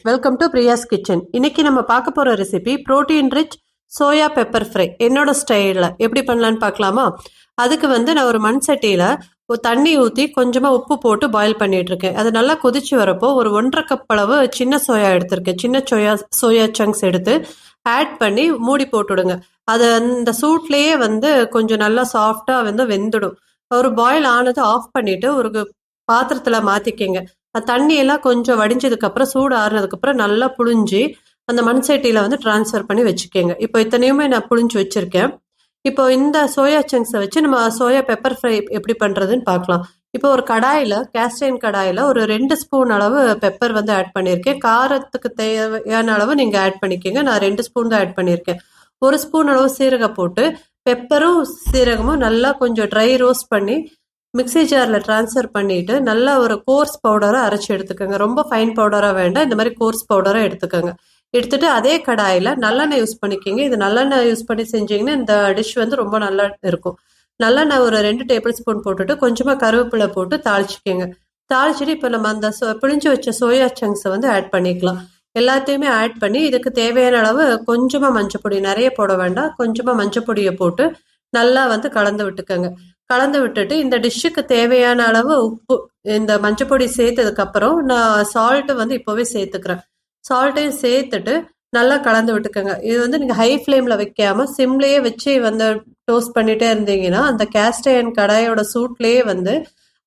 Welcome to Priya's kitchen. இன்னைக்கு நம்ம பார்க்க போற recipe protein rich soya pepper fry. என்னோட ஸ்டைலில் எப்படி பண்ணலான்னு பார்க்கலாமா? அதுக்கு நான் ஒரு மண் சட்டியில் தண்ணி ஊற்றி கொஞ்சமாக உப்பு போட்டு பாயில் பண்ணிட்டு இருக்கேன். அது நல்லா கொதிச்சு வரப்போ ஒரு 1.5 கப் அளவு சின்ன சோயா எடுத்திருக்கேன். சின்ன சோயா சங்க்ஸ் எடுத்து ஆட் பண்ணி மூடி போட்டுடுங்க. அது அந்த சூட்லேயே கொஞ்சம் நல்லா சாஃப்டாக வெந்துடும். ஒரு பாயில் ஆனது ஆஃப் பண்ணிட்டு ஒரு பாத்திரத்தில் மாற்றிக்கங்க. தண்ணி எல்லாம் கொஞ்சம் வடிஞ்சதுக்கு அப்புறம் சூடு ஆறுனதுக்கப்புறம் நல்லா புழிஞ்சு அந்த மண் சட்டியில் டிரான்ஸ்ஃபர் பண்ணி வச்சுக்கோங்க. இப்போ இத்தனையுமே நான் புழிஞ்சு வச்சுருக்கேன். இப்போ இந்த சோயா சங்க்ஸை வச்சு நம்ம சோயா பெப்பர் ஃப்ரை எப்படி பண்ணுறதுன்னு பார்க்கலாம். இப்போ ஒரு கடாயில், கேஸ்டைன் கடாயில் ஒரு 2 ஸ்பூன் அளவு பெப்பர் ஆட் பண்ணியிருக்கேன். காரத்துக்கு தேவையான அளவு நீங்கள் ஆட் பண்ணிக்கோங்க. நான் 2 ஸ்பூன் தான் ஆட் பண்ணியிருக்கேன். 1 ஸ்பூன் அளவு சீரகம் போட்டு பெப்பரும் சீரகமும் நல்லா கொஞ்சம் ட்ரை ரோஸ்ட் பண்ணி மிக்ஸி ஜாரில் ட்ரான்ஸ்ஃபர் பண்ணிவிட்டு நல்லா ஒரு கோர்ஸ் பவுடராக அரைச்சி எடுத்துக்கோங்க. ரொம்ப ஃபைன் பவுடராக வேண்டாம், இந்த மாதிரி கோர்ஸ் பவுடராக எடுத்துக்கோங்க. எடுத்துகிட்டு அதே கடாயில் நல்லெண்ணெய் யூஸ் பண்ணிக்கோங்க. இது நல்லெண்ணெய் யூஸ் பண்ணி செஞ்சிங்கன்னா இந்த டிஷ் ரொம்ப நல்லா இருக்கும். நல்லெண்ணெய் ஒரு 2 டேபிள் ஸ்பூன் போட்டுட்டு கொஞ்சமாக கருவேப்பிலை போட்டு தாளிச்சிக்கோங்க. தாளிச்சிட்டு இப்போ நம்ம அந்த பிழிஞ்சு வச்ச சோயா சங்க்ஸை ஆட் பண்ணிக்கலாம். எல்லாத்தையுமே ஆட் பண்ணி இதுக்கு தேவையான அளவு கொஞ்சமாக மஞ்சப்பொடி, நிறைய போட வேண்டாம், கொஞ்சமாக மஞ்சப்பொடியை போட்டு நல்லா கலந்து விட்டுக்கோங்க. கலந்து விட்டுட்டு இந்த டிஷ்ஷுக்கு தேவையான அளவு உப்பு, இந்த மஞ்சப்பொடி சேர்த்ததுக்கப்புறம் நான் சால்ட்டு இப்போவே சேர்த்துக்கிறேன். சால்ட்டையும் சேர்த்துட்டு நல்லா கலந்து விட்டுக்கோங்க. இது நீங்கள் ஹை ஃப்ளேமில் வைக்காமல் சிம்லேயே வச்சு டோஸ்ட் பண்ணிகிட்டே இருந்தீங்கன்னா அந்த கேஸ்டைன் கடாயோட சூட்லேயே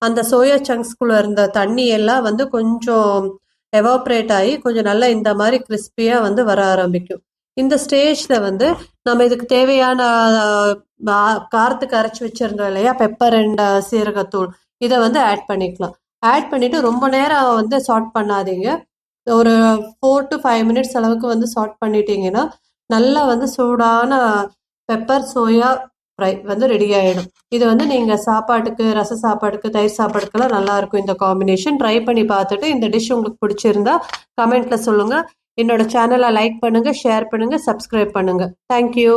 அந்த சோயா சங்க்ஸ்குள்ளே இருந்த தண்ணி எல்லாம் கொஞ்சம் எவாப்ரேட் ஆகி கொஞ்சம் நல்லா இந்த மாதிரி கிறிஸ்பியாக வர ஆரம்பிக்கும். இந்த ஸ்டேஜில் நம்ம இதுக்கு தேவையான காரத்துக்கு அரைச்சி வச்சுருந்தோம் இல்லையா, பெப்பர் அண்ட் சீரகத்தூள், இதை ஆட் பண்ணிக்கலாம். ஆட் பண்ணிவிட்டு ரொம்ப நேரம் சாட் பண்ணாதீங்க. ஒரு 4 to 5 மினிட்ஸ் அளவுக்கு சாட் பண்ணிட்டீங்கன்னா நல்லா சூடான பெப்பர் சோயா ஃப்ரை ரெடி ஆகிடும். இது நீங்கள் சாப்பாட்டுக்கு, ரச சாப்பாட்டுக்கு, தயிர் சாப்பாட்டுக்கெல்லாம் நல்லாயிருக்கும் இந்த காம்பினேஷன். ட்ரை பண்ணி பார்த்துட்டு இந்த டிஷ் உங்களுக்கு பிடிச்சிருந்தா கமெண்ட்டில் சொல்லுங்கள். என்னோட சேனலை லைக் பண்ணுங்கள், ஷேர் பண்ணுங்கள், சப்ஸ்கிரைப் பண்ணுங்கள். தேங்க்யூ.